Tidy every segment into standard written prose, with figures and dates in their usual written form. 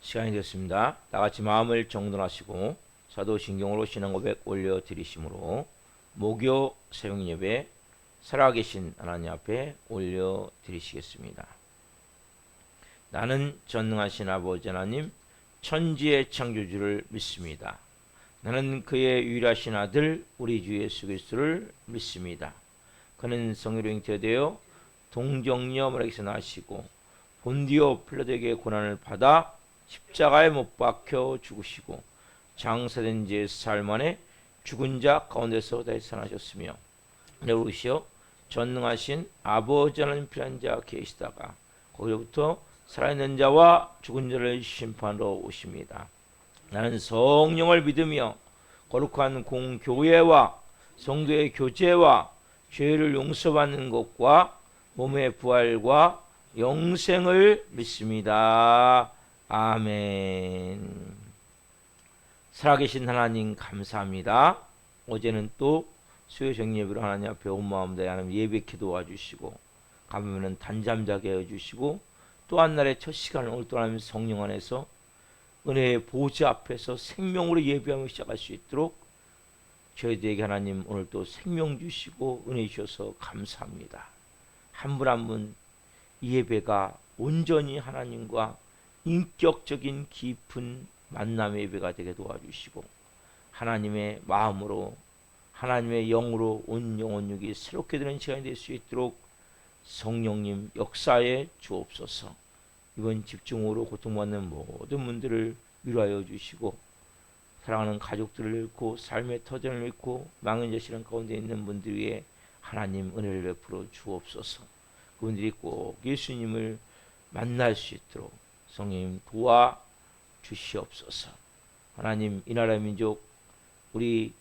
시간이 됐습니다. 다같이 마음을 정돈하시고 사도신경으로 신앙고백 올려드리심으로 목요 새벽예배 살아계신 하나님 앞에 올려드리시겠습니다. 나는 전능하신 아버지 하나님 천지의 창조주를 믿습니다. 나는 그의 유일하신 아들 우리 주 예수 그리스도를 믿습니다. 그는 성령으로 잉태되어 동정녀 마리아에게서 나시고 본디오 필라도에게 고난을 받아 십자가에 못 박혀 죽으시고 장사된 지 사흘 만에 죽은 자 가운데서 다시 살아나셨으며 내오시어 전능하신 아버지 하나님 필요한 자 계시다가 거기로부터 살아있는 자와 죽은 자를 심판하러 오십니다. 나는 성령을 믿으며 거룩한 공교회와 성도의 교제와 죄를 용서받는 것과 몸의 부활과 영생을 믿습니다. 아멘. 살아계신 하나님 감사합니다. 어제는 또 수요 정예배로 하나님 앞에 온 마음 다해 하나님 예배케 도와주시고 가면은 단잠 자게 해주시고 또 한 날의 첫 시간을 오늘 또 하나님 성령 안에서 은혜의 보좌 앞에서 생명으로 예배하며 시작할 수 있도록 저희들에게 하나님 오늘 또 생명 주시고 은혜 주셔서 감사합니다. 한 분 한 분 이 예배가 온전히 하나님과 인격적인 깊은 만남의 예배가 되게 도와주시고 하나님의 마음으로 하나님의 영으로 온 영혼 육이 새롭게 되는 시간이 될 수 있도록 성령님 역사에 주옵소서. 이번 집중으로 고통받는 모든 분들을 위로하여 주시고 사랑하는 가족들을 잃고 삶의 터전을 잃고 망연자실한 가운데 있는 분들 위해 하나님 은혜를 베풀어 주옵소서. 그분들이 꼭 예수님을 만날 수 있도록 성령님 도와 주시옵소서. 하나님 이 나라 민족 우리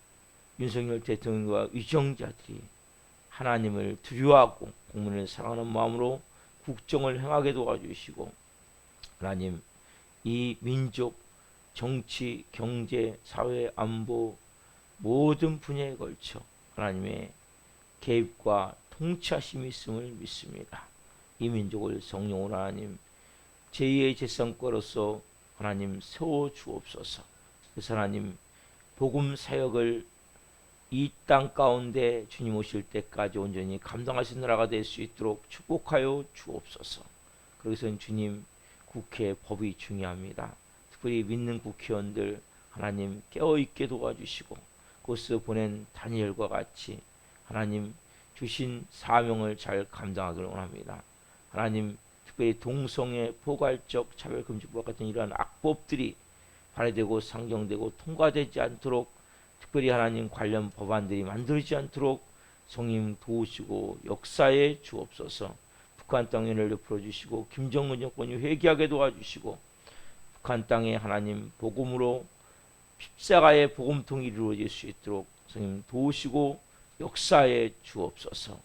윤석열 대통령과 위정자들이 하나님을 두려워하고 국민을 사랑하는 마음으로 국정을 행하게 도와주시고 하나님 이 민족 정치, 경제, 사회, 안보 모든 분야에 걸쳐 하나님의 개입과 통치하심이 있음을 믿습니다. 이 민족을 성령으로 하나님 제2의 제성과로서 하나님 세워 주옵소서. 그래서 하나님 복음 사역을 이 땅 가운데 주님 오실 때까지 온전히 감당하신 나라가 될 수 있도록 축복하여 주옵소서. 그래서 주님 국회 법이 중요합니다. 특별히 믿는 국회의원들 하나님 깨어있게 도와주시고 그곳에서 보낸 다니엘과 같이 하나님 주신 사명을 잘 감당하기를 원합니다. 하나님 특별히 동성애 포괄적 차별금지법과 같은 이러한 악법들이 발의되고 상정되고 통과되지 않도록 특별히 하나님 관련 법안들이 만들어지지 않도록 성님 도우시고 역사에 주옵소서. 북한 땅에 은혜를 풀어주시고 김정은 정권이 회개하게 도와주시고 북한 땅에 하나님 복음으로 십자가의 복음통이 이루어질 수 있도록 성님 도우시고 역사에 주옵소서.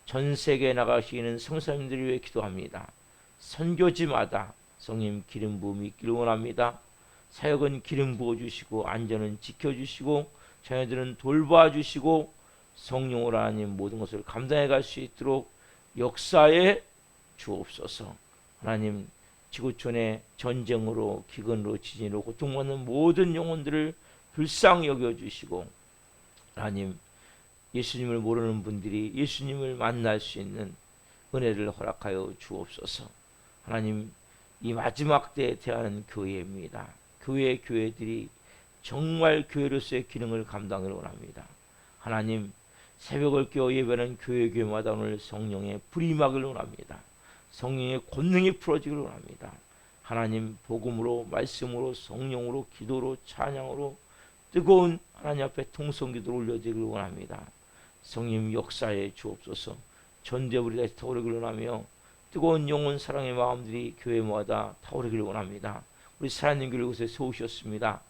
전 세계에 나가시는 성사님들을 위해 기도합니다. 선교지마다 성님 기름 부음이 있기를 원합니다. 사역은 기름 부어주시고 안전은 지켜주시고 자녀들은 돌봐주시고 성령으로 하나님 모든 것을 감당해 갈 수 있도록 역사에 주옵소서. 하나님 지구촌의 전쟁으로 기근으로 지진으로 고통받는 모든 영혼들을 불쌍히 여겨주시고 하나님 예수님을 모르는 분들이 예수님을 만날 수 있는 은혜를 허락하여 주옵소서. 하나님 이 마지막 때에 대하는 교회입니다. 교회들이 정말 교회로서의 기능을 감당하기를 원합니다. 하나님 새벽을 깨어 예배하는 교회마다 오늘 성령의 불이 임하기를 원합니다. 성령의 권능이 풀어지기를 원합니다. 하나님 복음으로 말씀으로 성령으로 기도로 찬양으로 뜨거운 하나님 앞에 통성기도를 올려드리기를 원합니다. 성령 역사에 주옵소서. 전대불이 다시 타오르기를 원하며 뜨거운 영혼 사랑의 마음들이 교회마다 타오르기를 원합니다. 우리 살아있는 교회를 곳에 세우셨습니다.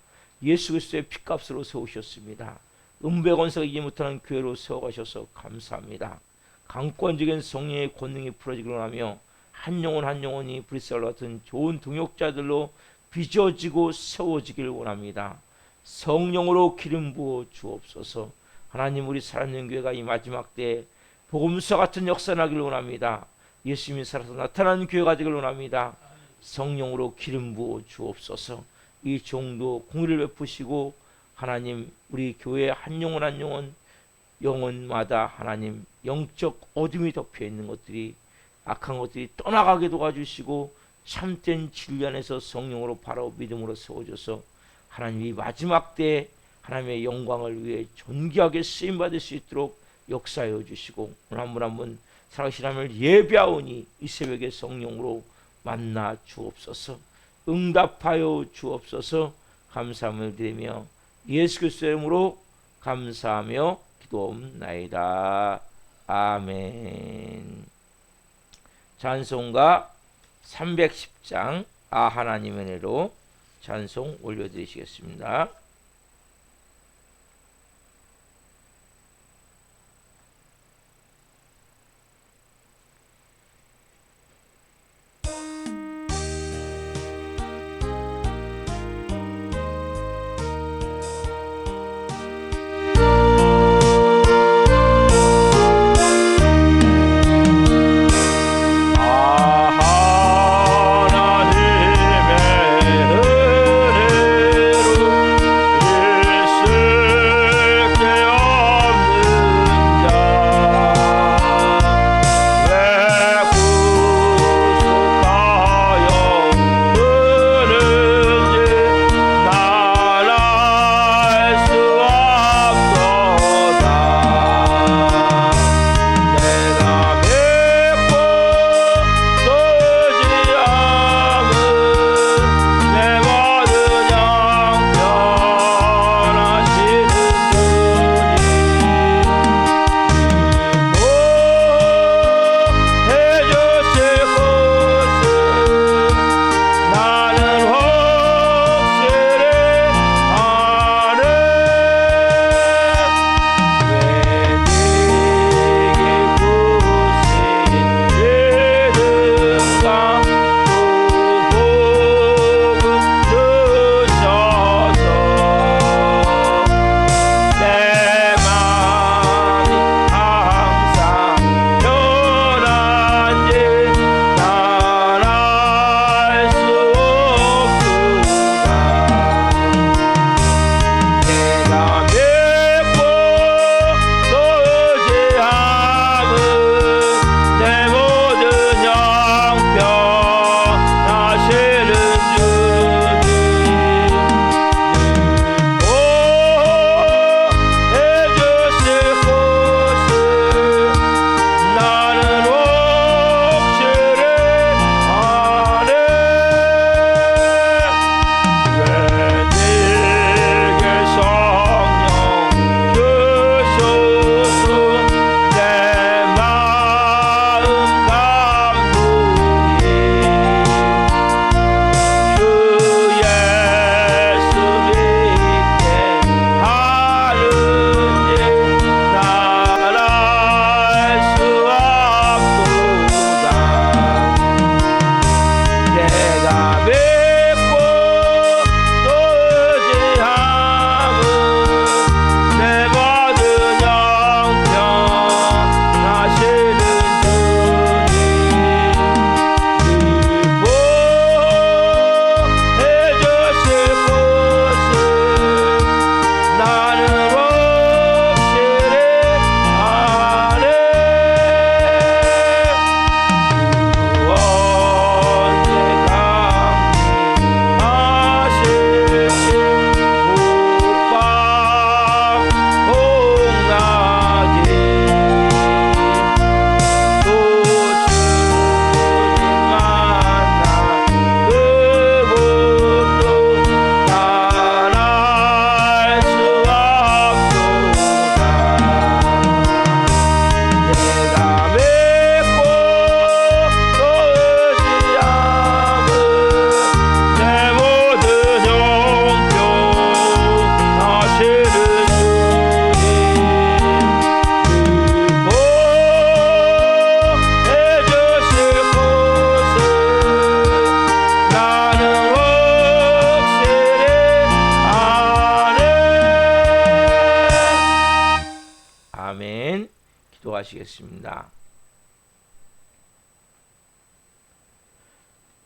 예수 그리스도의 피값으로 세우셨습니다. 은배건사가 이기 못하는 교회로 세워가셔서 감사합니다. 강권적인 성령의 권능이 풀어지기를 원하며 한 영혼 한 영혼이 브리스와 같은 좋은 동역자들로 빚어지고 세워지기를 원합니다. 성령으로 기름 부어 주옵소서. 하나님 우리 살아있는 교회가 이 마지막 때에 복음서 같은 역사 나기를 원합니다. 예수님이 살아서 나타나는 교회가 되기를 원합니다. 성령으로 기름 부어 주옵소서. 이 종도 공의를 베푸시고 하나님 우리 교회 한 영혼 한 영혼마다 하나님 영적 어둠이 덮여 있는 것들이 악한 것들이 떠나가게 도와주시고 참된 진리 안에서 성령으로 바로 믿음으로 세워져서 하나님 이 마지막 때에 하나님의 영광을 위해 존귀하게 쓰임받을 수 있도록 역사하여 주시고 오늘 한 분 한 분 살아계신 하나님을 예배하오니 이 새벽에 성령으로 만나 주옵소서. 응답하여 주옵소서. 감사함을 드리며 예수 그리스도의 이름으로 감사하며 기도옵나이다. 아멘. 찬송가 310장 아 하나님의 은혜로 찬송 올려드리시겠습니다.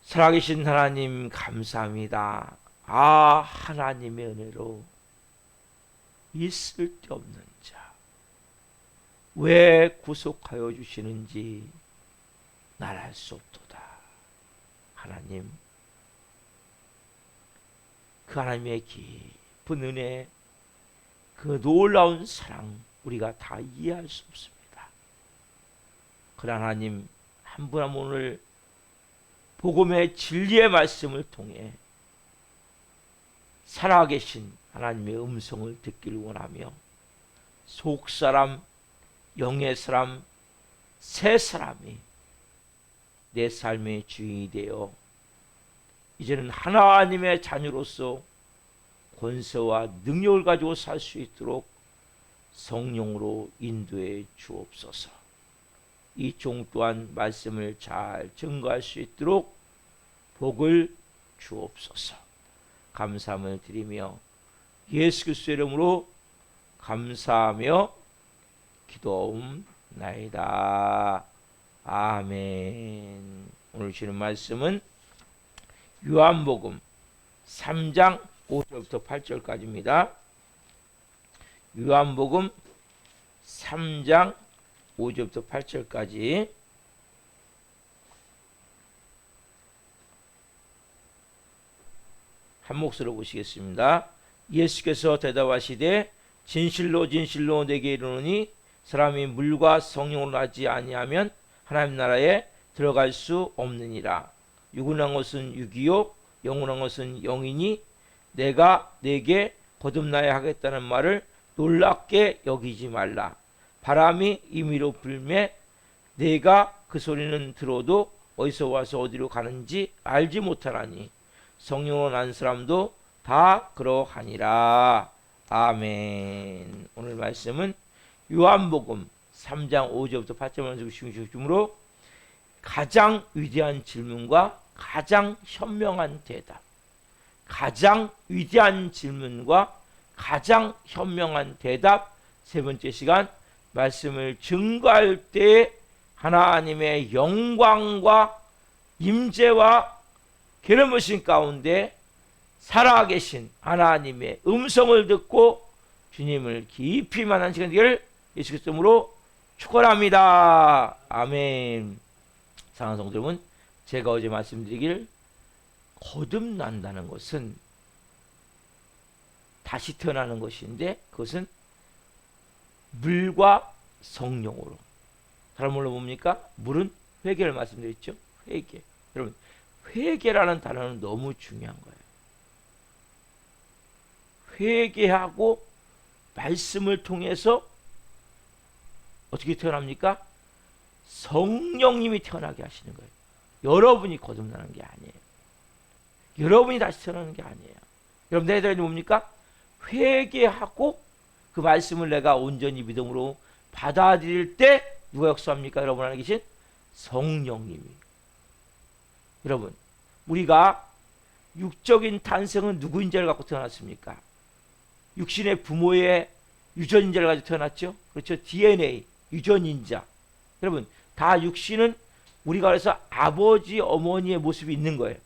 살아계신 하나님 감사합니다. 아, 하나님의 은혜로 있을 데 없는 자 왜 구속하여 주시는지 날 알 수 없도다. 하나님, 그 하나님의 깊은 은혜, 그 놀라운 사랑 우리가 다 이해할 수 없습니다. 그러나 하나님, 한 분 한 분 오늘 복음의 진리의 말씀을 통해 살아계신 하나님의 음성을 듣기를 원하며 속사람, 영의 사람, 새 사람이 내 삶의 주인이 되어 이제는 하나님의 자녀로서 권세와 능력을 가지고 살 수 있도록 성령으로 인도해 주옵소서. 이 종 또한 말씀을 잘 증거할 수 있도록 복을 주옵소서. 감사함을 드리며 예수 그리스도의 이름으로 감사하며 기도하옵나이다. 아멘. 오늘 주시는 말씀은 요한복음 3장 5절부터 8절까지입니다. 요한복음 3장 5절부터 8절까지 한 목소리로 보시겠습니다. 예수께서 대답하시되 진실로 진실로 내게 이르노니 사람이 물과 성령으로 나지 아니하면 하나님 나라에 들어갈 수 없느니라. 육은한 것은 육이요 영원한 것은 영이니 내가 내게 거듭나야 하겠다는 말을 놀랍게 여기지 말라. 바람이 임의로 불매 내가 그 소리는 들어도 어디서 와서 어디로 가는지 알지 못하나니 성령으로 난 사람도 다 그러하니라. 아멘. 오늘 말씀은 요한복음 3장 5절부터 8절만 중심으로 가장 위대한 질문과 가장 현명한 대답, 가장 위대한 질문과 가장 현명한 대답, 세 번째 시간 말씀을 증거할 때 하나님의 영광과 임재와 기름부으심 가운데 살아계신 하나님의 음성을 듣고 주님을 깊이 만난 시간 되기를 예수 그리스도 이름으로 축원합니다. 아멘. 사랑하는 성도 여러분, 제가 어제 말씀드리길 거듭난다는 것은 다시 태어나는 것인데 그것은 물과 성령으로. 다른 말로 뭡니까? 물은 회개를 말씀드렸죠. 회개. 여러분, 회개라는 단어는 너무 중요한 거예요. 회개하고 말씀을 통해서 어떻게 태어납니까? 성령님이 태어나게 하시는 거예요. 여러분이 거듭나는 게 아니에요. 여러분이 다시 태어나는 게 아니에요. 여러분, 내 대답이 뭡니까? 회개하고 그 말씀을 내가 온전히 믿음으로 받아들일 때 누가 역사합니까? 여러분 안에 계신 성령님이. 여러분, 우리가 육적인 탄생은 누구 인자를 갖고 태어났습니까? 육신의 부모의 유전인자를 가지고 태어났죠. 그렇죠. DNA, 유전인자. 여러분, 다 육신은 우리가 그래서 아버지, 어머니의 모습이 있는 거예요.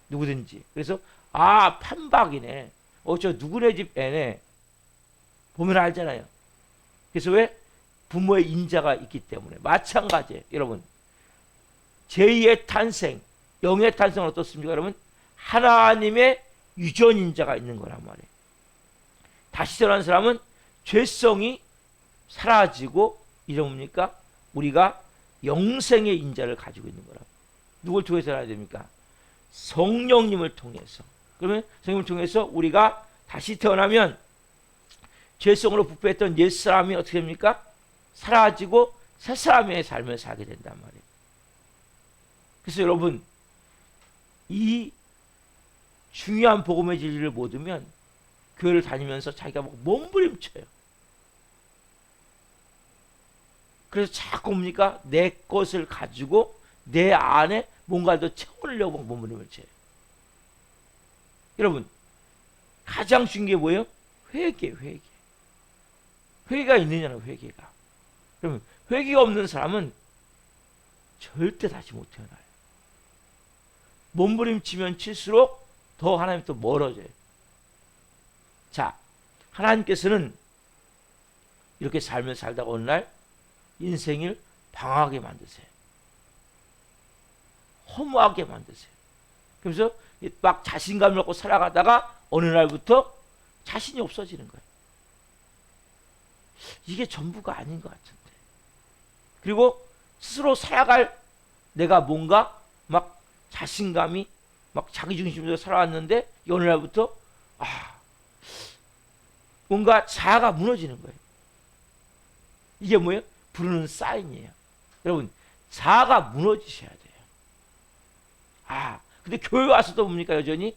누구든지. 그래서 아, 판박이네. 저 누구네 집 애네. 보면 알잖아요. 그래서 왜? 부모의 인자가 있기 때문에. 마찬가지예요. 여러분, 제2의 탄생, 영의 탄생은 어떻습니까? 여러분, 하나님의 유전인자가 있는 거란 말이에요. 다시 태어난 사람은 죄성이 사라지고 이런 뭡니까? 우리가 영생의 인자를 가지고 있는 거라. 누굴 통해서 태어나야 됩니까? 성령님을 통해서. 그러면 성령님을 통해서 우리가 다시 태어나면 죄성으로 부패했던 옛사람이 어떻게 됩니까? 사라지고 새사람의 삶을 살게 된단 말이에요. 그래서 여러분, 이 중요한 복음의 진리를 모르면 교회를 다니면서 자기가 막 몸부림쳐요. 그래서 자꾸 뭡니까? 내 것을 가지고 내 안에 뭔가를 더 채우려고 막 몸부림을 쳐요. 여러분, 가장 중요한 게 뭐예요? 회개. 회개가 있느냐는 회개가. 그러면 회개가 없는 사람은 절대 다시 못 태어나요. 몸부림치면 칠수록 더 하나님 또 멀어져요. 자, 하나님께서는 이렇게 삶을 살다가 어느 날 인생을 방황하게 만드세요. 허무하게 만드세요. 그래서 막 자신감을 갖고 살아가다가 어느 날부터 자신이 없어지는 거예요. 이게 전부가 아닌 것 같은데. 그리고 스스로 살아갈 내가 뭔가 막 자신감이 막 자기중심으로 살아왔는데 어느 날부터 뭔가 자아가 무너지는 거예요. 이게 뭐예요? 부르는 사인이에요. 여러분, 자아가 무너지셔야 돼요. 근데 교회 와서도 뭡니까? 여전히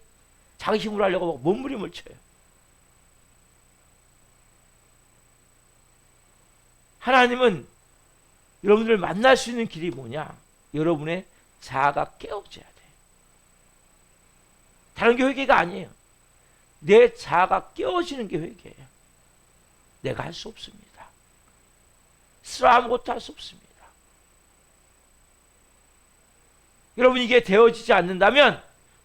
자기 힘으로 하려고 막 몸부림을 쳐요. 하나님은 여러분들을 만날 수 있는 길이 뭐냐? 여러분의 자아가 깨어져야 돼요. 다른 게 회개가 아니에요. 내 자아가 깨어지는 게 회개예요. 내가 할 수 없습니다. 스스로 아무것도 할 수 없습니다. 여러분, 이게 되어지지 않는다면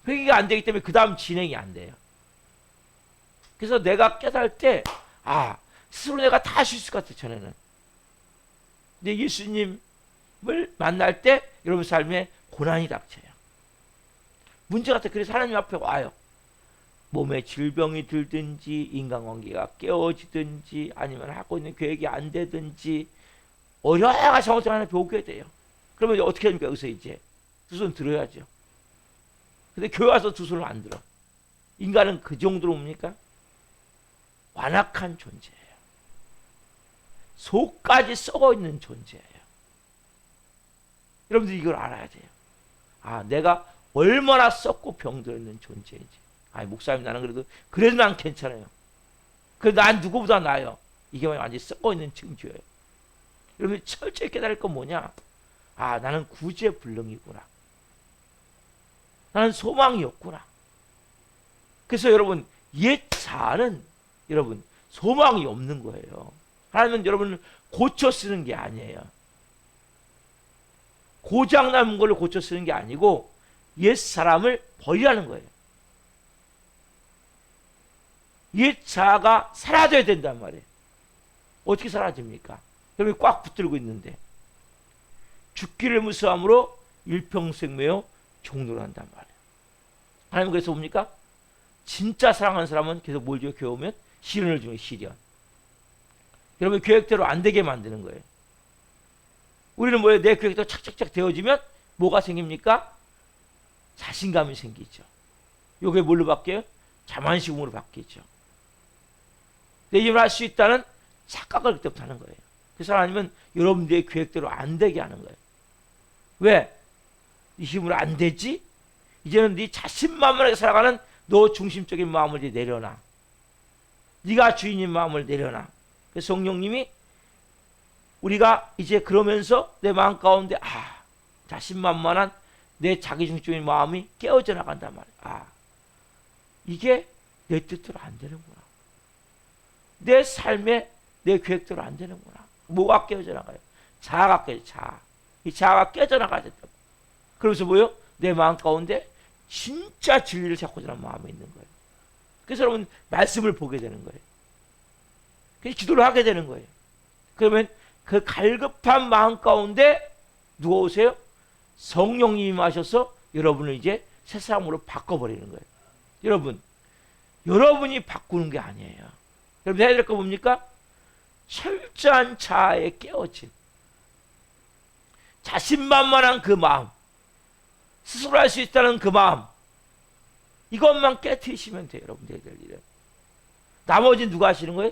회개가 안 되기 때문에 그 다음 진행이 안 돼요. 그래서 내가 깨달을 때 스스로 내가 다 할 수 있을 것 같아요. 전에는. 근데 예수님을 만날 때 여러분 삶에 고난이 닥쳐요. 문제 같아요. 그래서 하나님 앞에 와요. 몸에 질병이 들든지 인간관계가 깨어지든지 아니면 하고 있는 계획이 안 되든지 여러 가지 상황을 하나 보게 돼요. 그러면 어떻게 합니까? 여기서 이제 두 손 들어야죠. 근데 교회 와서 두 손을 안 들어. 인간은 그 정도로 뭡니까? 완악한 존재예요. 속까지 썩어 있는 존재예요. 여러분들 이걸 알아야 돼요. 내가 얼마나 썩고 병들어 있는 존재인지. 목사님, 나는 그래도 난 괜찮아요. 그래도 난 누구보다 나아요. 이게 완전히 썩어 있는 증거예요. 여러분 철저히 깨달을 건 뭐냐? 나는 구제불능이구나. 나는 소망이 없구나. 그래서 여러분 옛 자아는 여러분 소망이 없는 거예요. 하나님은 여러분을 고쳐 쓰는 게 아니에요. 고장 남은 걸로 고쳐 쓰는 게 아니고 옛 사람을 버리라는 거예요. 옛 자아가 사라져야 된단 말이에요. 어떻게 사라집니까? 여러분이 꽉 붙들고 있는데 죽기를 무서함으로 일평생 매어 종노를 한단 말이에요. 하나님 그래서 뭡니까? 진짜 사랑하는 사람은 계속 뭘 줘요? 교회 오면 시련을 주는 시련. 여러분 계획대로 안 되게 만드는 거예요. 우리는 뭐예요? 내 계획대로 착착착 되어지면 뭐가 생깁니까? 자신감이 생기죠. 요게 뭘로 바뀌어요? 자만심으로 바뀌죠. 내 힘을 할 수 있다는 착각을 그때부터 하는 거예요. 그래서 하나님은 여러분들의 계획대로 안 되게 하는 거예요. 왜? 네 힘으로 안 되지? 이제는 네 자신만만하게 살아가는 너 중심적인 마음을 이제 내려놔. 네가 주인인 마음을 내려놔. 그래서 성령님이 우리가 이제 그러면서 내 마음 가운데 자신만만한 내 자기중심적인 마음이 깨어져 나간단 말이야. 이게 내 뜻대로 안 되는구나. 내 삶에 내 계획대로 안 되는구나. 뭐가 깨어져 나가요? 자아가 깨져. 자아. 이 자아가 깨져 나가야 된다. 그러면서 뭐요? 내 마음 가운데 진짜 진리를 찾고자 하는 마음이 있는 거예요. 그래서 여러분 말씀을 보게 되는 거예요. 그래서 기도를 하게 되는 거예요. 그러면 그 갈급한 마음 가운데 누가 오세요? 성령님이 임하셔서 여러분을 이제 새 사람으로 바꿔버리는 거예요. 여러분이 바꾸는 게 아니에요. 여러분 해야 될 거 뭡니까? 철저한 자아에 깨어진 자신만만한 그 마음, 스스로 할 수 있다는 그 마음, 이것만 깨트리시면 돼요. 여러분 해야 될 일은. 나머지는 누가 하시는 거예요?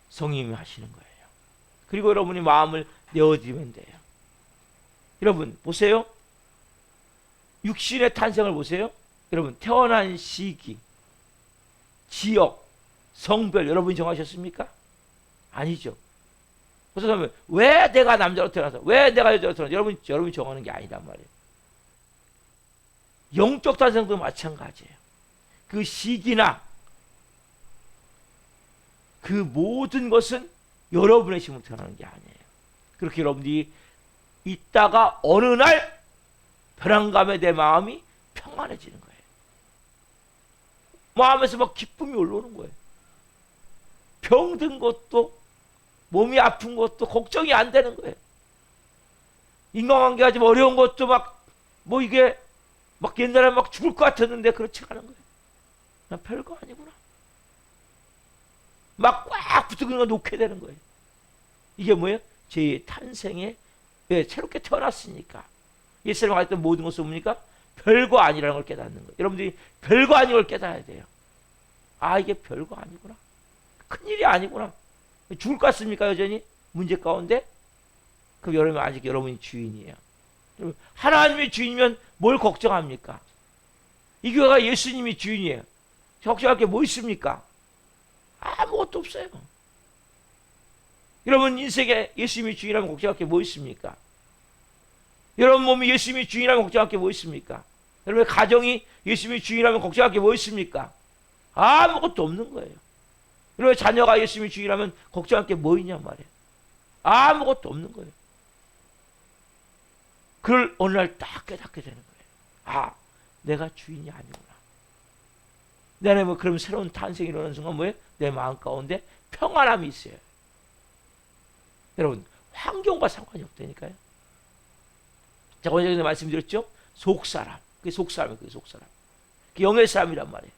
성령님이 하시는 거예요. 그리고 여러분이 마음을 내어드리면 돼요. 여러분 보세요. 육신의 탄생을 보세요. 여러분 태어난 시기, 지역, 성별 여러분이 정하셨습니까? 아니죠. 그래서 왜 내가 남자로 태어나서 왜 내가 여자로 태어나서 여러분이 정하는 게 아니단 말이에요. 영적 탄생도 마찬가지예요. 그 시기나 그 모든 것은 여러분의 힘으로 태어나는 게 아니에요. 그렇게 여러분들이 있다가 어느 날 불안감에 내 마음이 평안해지는 거예요. 마음에서 막 기쁨이 올라오는 거예요. 병든 것도 몸이 아픈 것도 걱정이 안 되는 거예요. 인간관계가 좀 어려운 것도 뭐 이게 막 옛날에 막 죽을 것 같았는데 그렇지 않은 거예요. 그냥 별거 아니구나. 막 꽉 붙은 거 놓게 되는 거예요. 이게 뭐예요? 제 탄생에 왜 새롭게 태어났으니까 예수님 가졌던 모든 것을 뭡니까? 별거 아니라는 걸 깨닫는 거예요. 여러분들이 별거 아닌 걸 깨달아야 돼요. 아, 이게 별거 아니구나. 큰일이 아니구나. 죽을 것 같습니까? 여전히 문제 가운데? 그럼 여러분 아직 여러분이 주인이에요. 하나님이 주인이면 뭘 걱정합니까? 이 교회가 예수님이 주인이에요. 걱정할 게 뭐 있습니까? 아무것도 없어요. 여러분 인생에 예수님이 주인이라면 걱정할 게 뭐 있습니까? 여러분 몸이 예수님이 주인이라면 걱정할 게 뭐 있습니까? 여러분의 가정이 예수님이 주인이라면 걱정할 게 뭐 있습니까? 아무것도 없는 거예요. 여러분의 자녀가 예수님이 주인이라면 걱정할 게 뭐 있냔 말이에요. 아무것도 없는 거예요. 그걸 어느 날 딱 깨닫게 되는 거예요. 아, 내가 주인이 아니구나. 내 안에 뭐 그럼 새로운 탄생이 일어나는 순간 뭐예요? 내 마음 가운데 평안함이 있어요. 여러분 환경과 상관이 없다니까요. 제가 어제 말씀드렸죠? 속사람. 그게 속사람이에요. 그게 속사람. 그게 영의 사람이란 말이에요.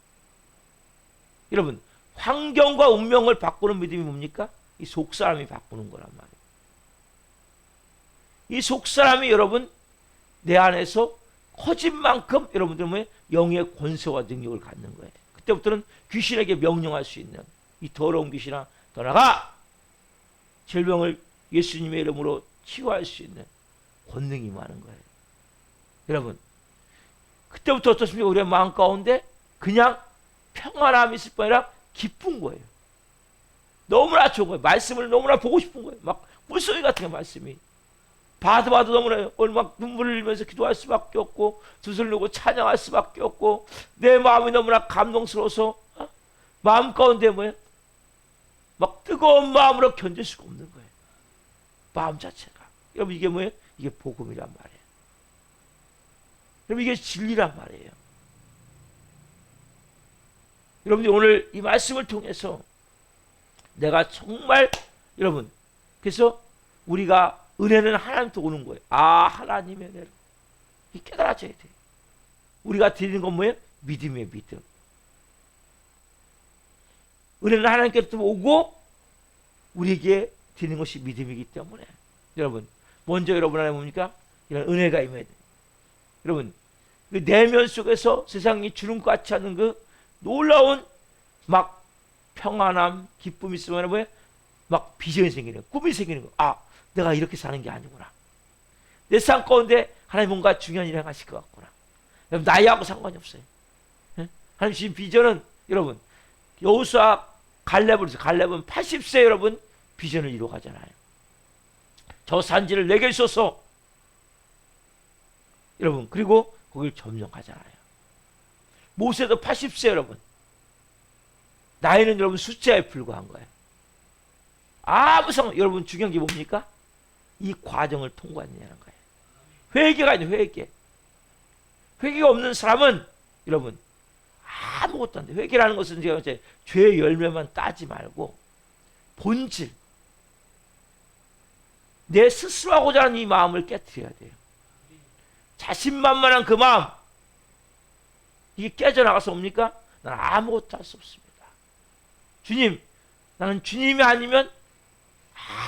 여러분 환경과 운명을 바꾸는 믿음이 뭡니까? 이 속사람이 바꾸는 거란 말이에요. 이 속사람이 여러분 내 안에서 커진 만큼 여러분들 뭐예요? 영의 권세와 능력을 갖는 거예요. 그때부터는 귀신에게 명령할 수 있는 이 더러운 귀신아 떠나가! 질병을 예수님의 이름으로 치유할 수 있는 권능이 많은 거예요. 여러분 그때부터 어떻습니까? 우리의 마음 가운데 그냥 평안함이 있을 뿐 아니라 기쁜 거예요. 너무나 좋은 거예요. 말씀을 너무나 보고 싶은 거예요. 막 물소리 같은 거 말씀이. 봐도 너무나 막 눈물을 흘리면서 기도할 수밖에 없고 두술 놓고 찬양할 수밖에 없고 내 마음이 너무나 감동스러워서 마음 가운데 뭐예요? 막 뜨거운 마음으로 견딜 수가 없는 거예요. 마음 자체가. 여러분 이게 뭐예요? 이게 복음이란 말이에요. 여러분 이게 진리란 말이에요. 여러분들 오늘 이 말씀을 통해서 내가 정말 여러분 그래서 우리가 은혜는 하나님부터 오는 거예요. 아, 하나님의 은혜로. 이 깨달아져야 돼요. 우리가 드리는 건 뭐예요? 믿음의 믿음. 은혜는 하나님께로부터 오고 우리에게 드리는 것이 믿음이기 때문에 여러분 먼저 여러분 안에 뭡니까? 이런 은혜가 임해야 돼요. 여러분 그 내면 속에서 세상이 주는 것 같지 않은 그 놀라운 막 평안함, 기쁨이 있으면 뭐예요? 막 비전이 생기는 거예요. 꿈이 생기는 거예요. 아, 내가 이렇게 사는 게 아니구나. 내 삶 가운데 하나님 뭔가 중요한 일을 하실 것 같구나. 여러분 나이하고 상관이 없어요. 예? 하나님 주신 비전은 여러분 여호수아 갈렙을 갈렙은 80세 여러분 비전을 이루어가잖아요. 저 산지를 내게 주소서. 여러분 그리고 거기를 점령하잖아요. 모세도 80세 여러분. 나이는 여러분 숫자에 불과한 거예요. 아무 상관 여러분 중요한 게 뭡니까? 이 과정을 통과했느냐는 거예요. 회개가 아니에요. 회개가 없는 사람은 여러분 아무것도 안 돼. 회개라는 것은 제가 이제 죄의 열매만 따지 말고 본질 내 스스로 하고자 하는 이 마음을 깨트려야 돼요. 자신만만한 그 마음 이게 깨져나가서 옵니까? 나는 아무것도 할 수 없습니다. 주님 나는 주님이 아니면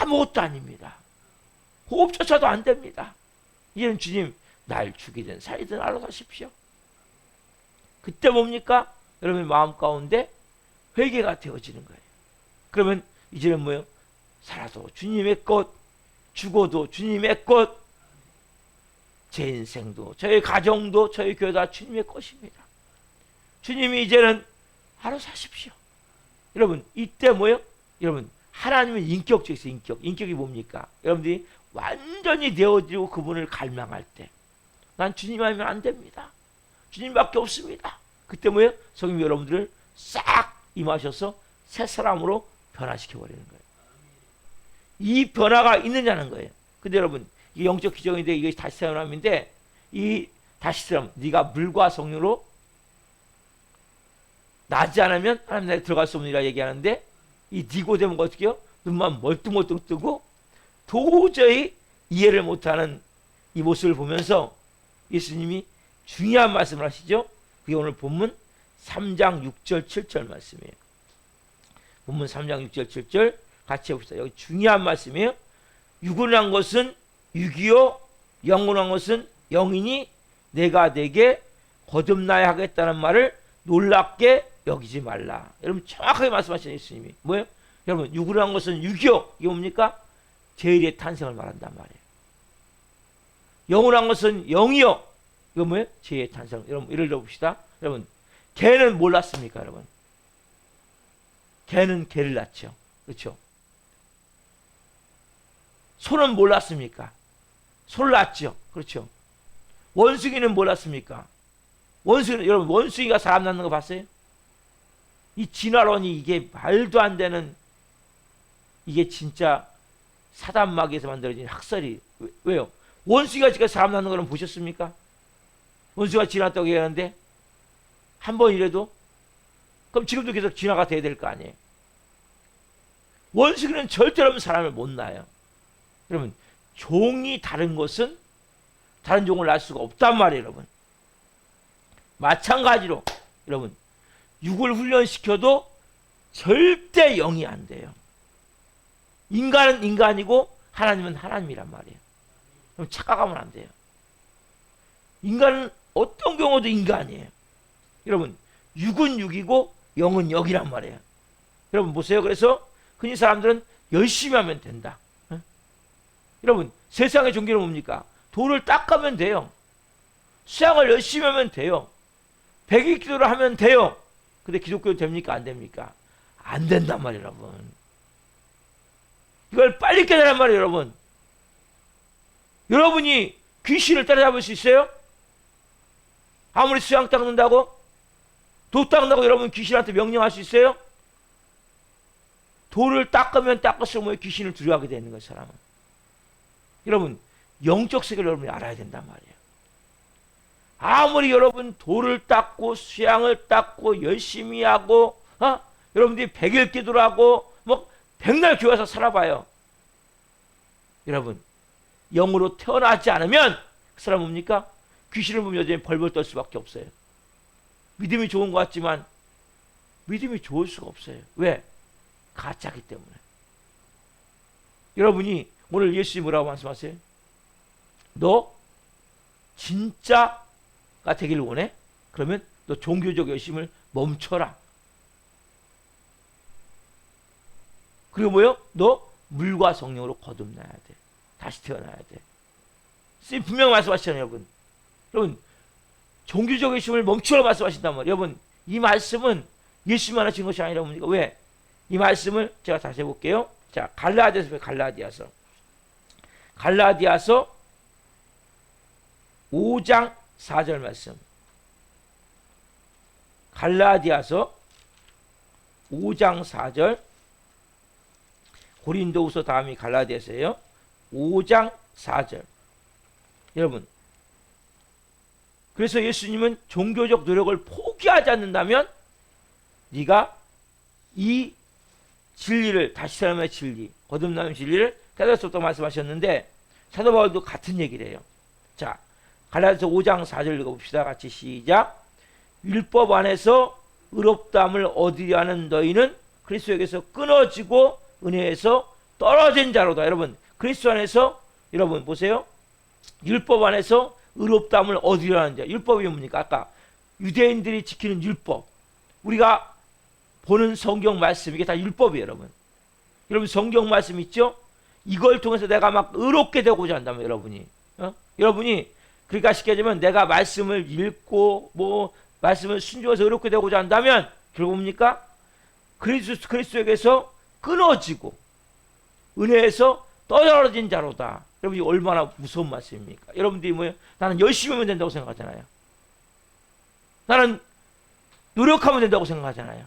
아무것도 아닙니다. 호흡조차도 안 됩니다. 이제는 주님 날 죽이든 살리든 알아서 하십시오. 그때 뭡니까? 여러분의 마음 가운데 회개가 되어지는 거예요. 그러면 이제는 뭐예요? 살아도 주님의 것, 죽어도 주님의 것, 제 인생도 저희 가정도 저희 교회 다 주님의 것입니다. 주님이 이제는 알아서 하십시오. 여러분 이때 뭐예요? 여러분 하나님은 인격적이세요. 인격이 뭡니까? 여러분들이 완전히 되어지고 그분을 갈망할 때 난 주님 아니면 안 됩니다. 주님밖에 없습니다. 그때 뭐예요? 성령이 여러분들을 싹 임하셔서 새 사람으로 변화시켜버리는 거예요. 이 변화가 있느냐는 거예요. 근데 여러분 이게 영적 기적인데 이것이 다시 태어남인데 이 다시 들으면 네가 물과 성령으로 나지 않으면 하나님 나라에 들어갈 수 없느니라 얘기하는데, 이 니고데모가 어떻게 해요? 눈만 멀뚱멀뚱 뜨고 도저히 이해를 못하는 이 모습을 보면서 예수님이 중요한 말씀을 하시죠. 그게 오늘 본문 3장 6절 7절 말씀이에요. 본문 3장 6절 7절 같이 해봅시다. 여기 중요한 말씀이에요. 육은한 것은 육이요 영원한 것은 영이니 내가 내게 거듭나야 하겠다는 말을 놀랍게 여기지 말라. 여러분 정확하게 말씀하시는 예수님이 뭐예요? 여러분 육은한 것은 육이요, 이게 뭡니까? 제1의 탄생을 말한단 말이에요. 영원한 것은 영이요, 이거 뭐예요? 제2의 탄생. 여러분 예를 들어봅시다. 여러분 개는 뭘 낳습니까? 여러분 개는 개를 낳죠. 그렇죠? 소는 뭘 낳습니까? 소를 낳죠. 그렇죠? 원숭이는 뭘 낳습니까? 원숭이는, 여러분 원숭이가 사람 낳는 거 봤어요? 이 진화론이 이게 말도 안 되는, 이게 진짜 사단마귀에서 만들어진 학설이, 왜요? 원숭이가 지금 사람 낳는 거는 보셨습니까? 원숭이가 진화했다고 얘기하는데 한 번이라도? 그럼 지금도 계속 진화가 돼야 될 거 아니에요? 원숭이는 절대로 사람을 못 낳아요. 여러분 종이 다른 것은 다른 종을 낳을 수가 없단 말이에요. 여러분 마찬가지로 여러분 육을 훈련시켜도 절대 영이 안 돼요. 인간은 인간이고 하나님은 하나님이란 말이에요. 그럼 착각하면 안 돼요. 인간은 어떤 경우도 인간이에요. 여러분 육은 육이고 영은 영이란 말이에요. 여러분 보세요. 그래서 흔히 사람들은 열심히 하면 된다. 여러분 세상의 종교는 뭡니까? 돌을 닦으면 돼요. 수양을 열심히 하면 돼요. 백일 기도를 하면 돼요. 근데 기독교 됩니까? 안 됩니까? 안 된단 말이에요. 여러분 이걸 빨리 깨달란 말이에요. 여러분 여러분이 귀신을 따라잡을 수 있어요? 아무리 수양 닦는다고? 도 닦는다고 여러분 귀신한테 명령할 수 있어요? 돌을 닦으면 닦을수록 뭐 귀신을 두려워하게 되는 거예요. 사람은. 여러분 영적 세계를 여러분이 알아야 된단 말이에요. 아무리 여러분 돌을 닦고 수양을 닦고 열심히 하고 여러분들이 백일 기도를 하고 뭐 백날 교회 와서 살아봐요. 여러분 영으로 태어나지 않으면 그 사람 뭡니까? 귀신을 보면 여전히 벌벌 떨 수밖에 없어요. 믿음이 좋은 것 같지만 믿음이 좋을 수가 없어요. 왜? 가짜기 때문에. 여러분이 오늘 예수님이 뭐라고 말씀하세요? 너 진짜가 되길 원해? 그러면 너 종교적 열심을 멈춰라. 그리고 뭐요? 너 물과 성령으로 거듭나야 돼. 다시 태어나야 돼. 선생님 분명 말씀하시잖아요. 여러분 종교적 열심을 멈추라고 말씀하신단 말이에요. 여러분 이 말씀은 예수만 하신 것이 아니라 뭡니까? 왜? 이 말씀을 제가 다시 해볼게요. 자, 갈라디아서 5장 4절 말씀. 갈라디아서 5장 4절. 고린도후서 다음이 갈라디아서예요. 5장 4절. 여러분 그래서 예수님은 종교적 노력을 포기하지 않는다면 네가 이 진리를, 다시 태어남의 진리, 거듭남의 진리를 깨달을 수 없다고 말씀하셨는데 사도 바울도 같은 얘기를 해요. 자, 갈라디아서 5장 4절 읽어봅시다. 같이 시작. 율법 안에서 의롭다함을 얻으려 하는 너희는 그리스도에게서 끊어지고 은혜에서 떨어진 자로다. 여러분 그리스도 안에서 여러분 보세요. 율법 안에서 의롭다함을 얻으려 하는 자. 율법이 뭡니까? 아까 유대인들이 지키는 율법, 우리가 보는 성경 말씀, 이게 다 율법이에요. 여러분 성경 말씀 있죠? 이걸 통해서 내가 막 의롭게 되고자 한다면 여러분이 그러니까 쉽게 얘기하면 내가 말씀을 읽고 뭐 말씀을 순종해서 의롭게 되고자 한다면 결국 뭡니까? 그리스도에게서 끊어지고 은혜에서 떨어진 자로다. 여러분이 얼마나 무서운 말씀입니까? 여러분들이 뭐예요? 나는 열심히 하면 된다고 생각하잖아요. 나는 노력하면 된다고 생각하잖아요.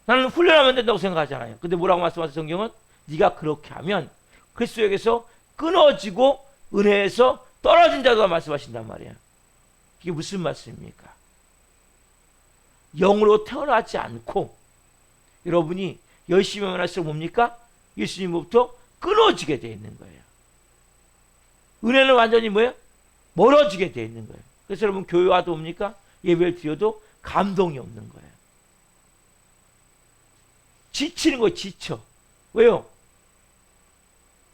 나는 훈련하면 된다고 생각하잖아요. 근데 뭐라고 말씀하세요? 성경은 네가 그렇게 하면 그리스도에게서 끊어지고 은혜에서 떨어진 자도 말씀하신단 말이에요. 이게 무슨 말씀입니까? 영으로 태어나지 않고 여러분이 열심히 하면 할수록 뭡니까? 예수님으로부터 끊어지게 되어 있는 거예요. 은혜는 완전히 뭐예요? 멀어지게 되어 있는 거예요. 그래서 여러분 교회 와도 뭡니까? 예배를 드려도 감동이 없는 거예요. 지치는 거예요. 지쳐. 왜요?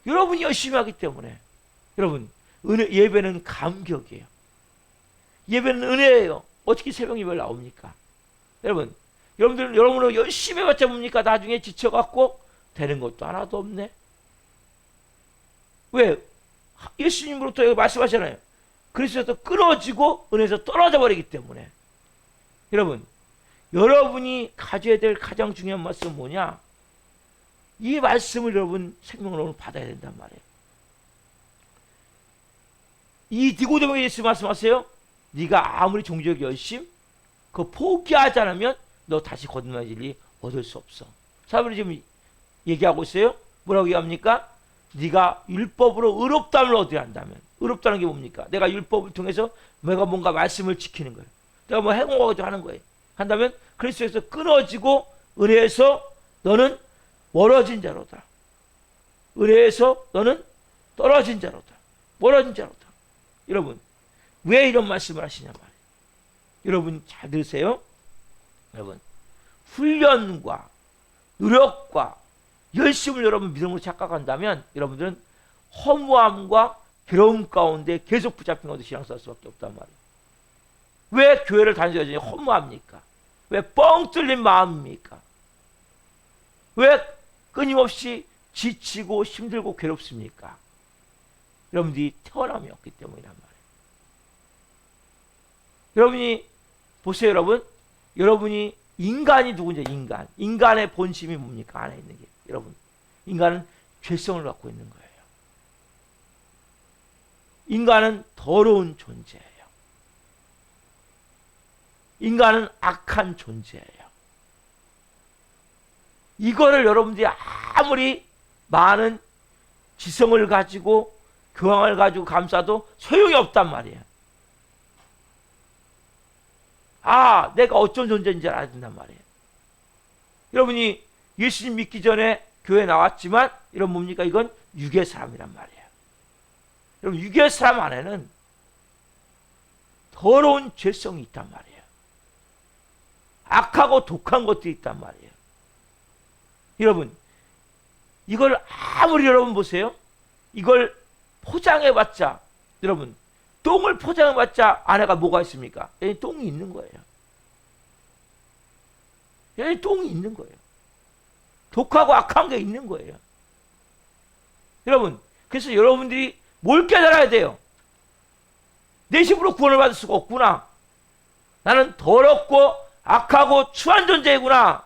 여러분이 열심히 하기 때문에. 여러분 예배는 감격이에요. 예배는 은혜예요. 어떻게 새벽 예배를 나옵니까? 여러분은 열심히 해봤자 뭡니까? 나중에 지쳐갖고 되는 것도 하나도 없네. 왜? 예수님으로부터 여기 말씀하잖아요. 그리스도에서 끊어지고 은혜에서 떨어져 버리기 때문에. 여러분이 가져야 될 가장 중요한 말씀은 뭐냐? 이 말씀을 여러분 생명으로 받아야 된단 말이에요. 이 니고데모에게 예수 말씀하세요. 네가 아무리 종교적 열심 그거 포기하지 않으면 너 다시 거듭날 일이 얻을 수 없어. 사람들이 지금 얘기하고 있어요. 뭐라고 얘기합니까? 네가 율법으로 의롭다함을 얻어야 한다면. 의롭다는 게 뭡니까? 내가 율법을 통해서 내가 뭔가 말씀을 지키는 거예요. 내가 뭐 행동하기도 하는 거예요. 한다면 그리스도에서 끊어지고 은혜에서 너는 멀어진 자로다. 은혜에서 너는 떨어진 자로다. 멀어진 자로다. 여러분 왜 이런 말씀을 하시냐 말이에요. 여러분 잘 들으세요. 여러분 훈련과 노력과 열심을 여러분 믿음으로 착각한다면 여러분들은 허무함과 괴로움 가운데 계속 붙잡힌 것도 신앙생활 할 수밖에 없단 말이에요. 왜 교회를 다니지 여전히 허무합니까? 왜 뻥 뚫린 마음입니까? 왜 끊임없이 지치고 힘들고 괴롭습니까? 여러분들이 태어남이 없기 때문이란 말이에요. 여러분이 보세요. 여러분이 인간이 누군지 인간의 본심이 뭡니까? 안에 있는 게 여러분 인간은 죄성을 갖고 있는 거예요. 인간은 더러운 존재예요. 인간은 악한 존재예요. 이거를 여러분들이 아무리 많은 지성을 가지고 교황을 가지고 감싸도 소용이 없단 말이에요. 내가 어떤 존재인지 알아야 된단 말이에요. 여러분이 예수님 믿기 전에 교회 나왔지만 이런 뭡니까? 이건 육의 사람이란 말이에요. 여러분 육의 사람 안에는 더러운 죄성이 있단 말이에요. 악하고 독한 것들이 있단 말이에요. 여러분 이걸 아무리 여러분 보세요. 이걸 포장해봤자 여러분 똥을 포장해봤자 안에가 뭐가 있습니까? 여기 똥이 있는 거예요. 여기 똥이 있는 거예요. 독하고 악한 게 있는 거예요. 여러분 그래서 여러분들이 뭘 깨달아야 돼요? 내 힘으로 구원을 받을 수가 없구나. 나는 더럽고 악하고 추한 존재이구나.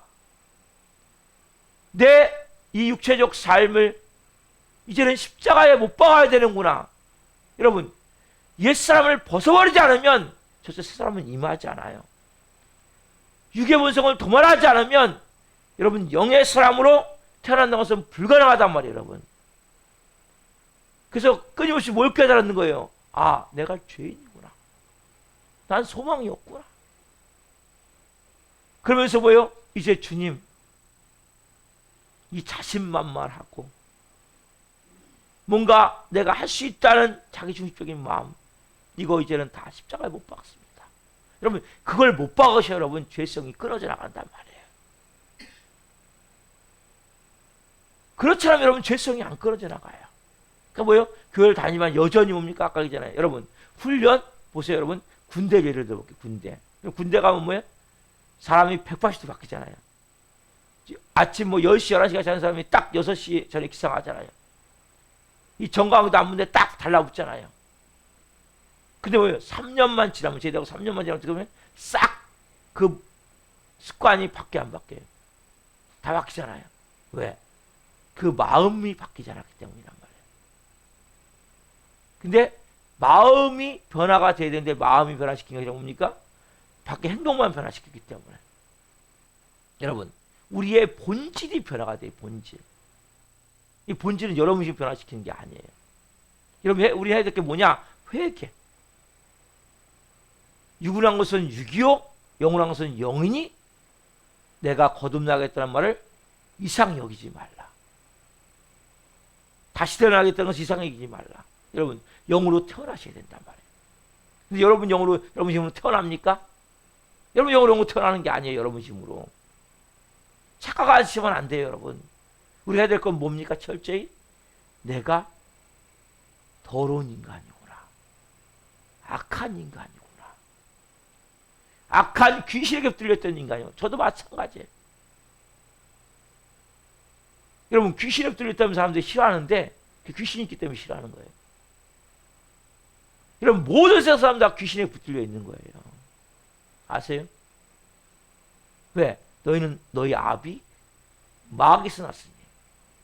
내 이 육체적 삶을 이제는 십자가에 못 박아야 되는구나. 여러분 옛사람을 벗어버리지 않으면 저 사람은 임하지 않아요. 육의 본성을 도말하지 않으면 여러분 영의 사람으로 태어난다는 것은 불가능하단 말이에요. 여러분 그래서 끊임없이 뭘 깨달았는 거예요? 내가 죄인이구나. 난 소망이 없구나. 그러면서 뭐예요? 이제 주님 이 자신만만하고 뭔가 내가 할 수 있다는 자기중심적인 마음 이거 이제는 다 십자가에 못 박습니다. 여러분 그걸 못 박으셔야 여러분 죄성이 끊어져 나간단 말이에요. 그렇지 않으면 여러분 죄성이 안 끊어져 나가요. 그러니까 뭐예요? 교회를 다니면 여전히 뭡니까? 아까 얘기잖아요. 여러분 훈련 보세요. 여러분 군대 예를 들어볼게요. 군대 가면 뭐예요? 사람이 180도 바뀌잖아요. 아침 10시 11시까지 자는 사람이 딱 6시 전에 기상하잖아요. 이 정강이도 안 붙는데 딱 달라붙잖아요. 근데 뭐예요? 3년만 지나면 제대하고 3년만 지나면 어떻게 보면 싹 그 습관이 바뀌어 안 바뀌어요? 다 바뀌잖아요. 왜? 그 마음이 바뀌지 않았기 때문이란 말이에요. 근데 마음이 변화가 돼야 되는데 마음이 변화시킨 게 뭡니까? 밖에 행동만 변화시켰기 때문에. 여러분 우리의 본질이 변화가 돼요. 본질. 이 본질은 여러분이 변화시키는 게 아니에요. 여러분 우리 해야 될 게 뭐냐? 회개. 육은한 것은 육이요 영원한 것은 영이니 내가 거듭나겠다는 말을 이상히 여기지 말라. 다시 태어나겠다는 것을 이상히 여기지 말라. 여러분 영으로 태어나셔야 된단 말이에요. 근데 여러분 힘으로 태어납니까? 여러분 영으로 태어나는 게 아니에요. 여러분 힘으로. 착각하시면 안 돼요. 여러분 우리가 해야 될 건 뭡니까? 철저히 내가 더러운 인간이구나. 악한 인간이구나. 악한 귀신에게 들렸던 인간이요. 저도 마찬가지예요. 여러분 귀신에 들렸다는 사람들이 싫어하는데 그 귀신이 있기 때문에 싫어하는 거예요. 여러분 모든 세상 사람 다 귀신에 붙들려 있는 거예요. 아세요? 왜? 너희는 너희 아비 마귀에서 났으니.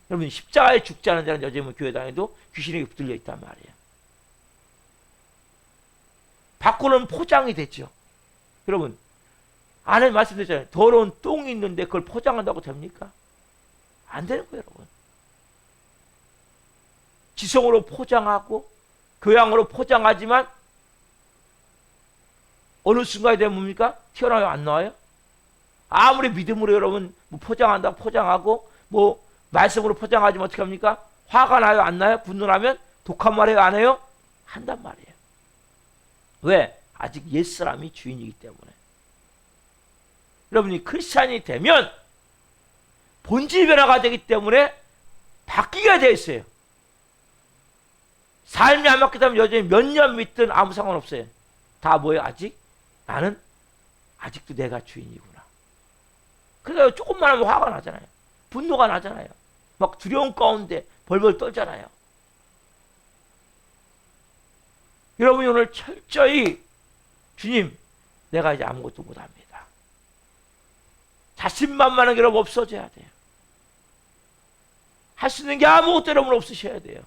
여러분 십자가에 죽지 않은 자는 여전히 교회 다녀도 귀신에게 붙들려 있단 말이에요. 밖으로는 포장이 됐죠. 여러분 안에 말씀드렸잖아요. 더러운 똥이 있는데 그걸 포장한다고 됩니까? 안 되는 거예요. 여러분 지성으로 포장하고 교양으로 포장하지만 어느 순간에 되면 뭡니까? 튀어나와요? 안 나와요? 아무리 믿음으로 여러분 뭐 포장한다고 포장하고 뭐 말씀으로 포장하지만 어떻게 합니까? 화가 나요? 안 나요? 분노하면 독한 말 해요? 안 해요? 한단 말이에요. 왜? 아직 옛사람이 주인이기 때문에. 여러분이 크리스찬이 되면 본질 변화가 되기 때문에 바뀌게 되어 있어요. 삶이 안 바뀌다면 여전히 몇 년 믿든 아무 상관없어요. 다 뭐예요? 아직 나는 아직도 내가 주인이구나. 그러니까 조금만 하면 화가 나잖아요. 분노가 나잖아요. 막 두려움 가운데 벌벌 떨잖아요. 여러분이 오늘 철저히 주님 내가 이제 아무것도 못합니다. 자신만만한 여러분 없어져야 돼요. 할 수 있는 게 아무것도 여러분 없으셔야 돼요.